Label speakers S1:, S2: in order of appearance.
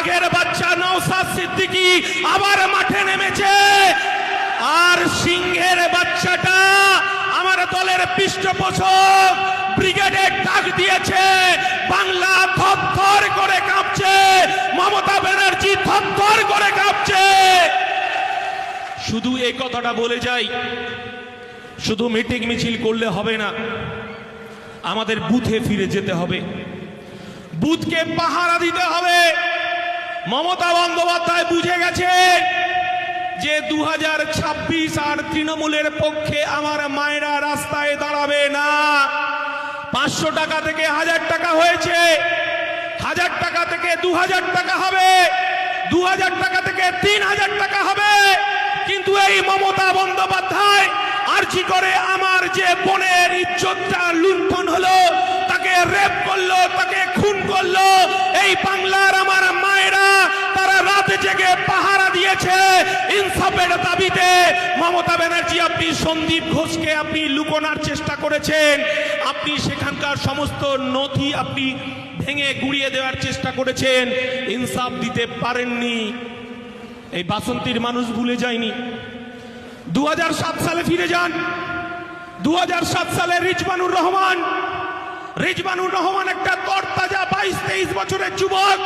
S1: বাঘের বাচ্চা নওশাদ সিদ্দিকী আবার মাঠে নেমেছে, আর সিংহের বাচ্চাটা আমার দলের পৃষ্ঠপোষক ব্রিগেডের ডাক দিয়েছে। বাংলা থরথর করে কাঁপছে, মমতা ব্যানার্জি থরথর করে কাঁপছে। শুধু এই কথাটা বলে যাই, শুধু মিটিং মিছিল করলে হবে না, আমাদের বুথে ফিরে যেতে হবে, বুথকে পাহারা দিতে হবে। মমতা বন্দ্যোপাধ্যায় বুঝে গেছে যে 2026 আর তৃণমূলের পক্ষে আমার মায়েরা রাস্তায় দাঁড়াবে না। 500 টাকা থেকে 1000 টাকা হয়েছে, 1000 টাকা থেকে 2000 টাকা হবে, 2000 টাকা থেকে 3000 টাকা হবে। কিন্তু এই মমতা বন্দ্যোপাধ্যায় আরজি করে আমার যে বোনের ইজ্জতটা লুণ্ঠন হলো, তাকে রেপ করলো, তাকে খুন করলো, এই বাংলার আমার মায়েরা তারা রাত জেগে পাহারা দিয়েছে ইনসাফের দাবিতে। মমতা ব্যানার্জি, আপনি সন্দীপ ঘোষকে আপনি লুকোনোর চেষ্টা করেছেন, আপনি সেখানকার সমস্ত নথি আপনি ভেঙে গুড়িয়ে দেওয়ার চেষ্টা করেছেন, ইনসাফ দিতে পারেননি। এই বাসন্তীর মানুষ ভুলে যায়নি। 2007 সালে ফিরে যান। 2007 সালে রিজওয়ানুর রহমান একটা তরতাজা 22-23 বছরের যুবক,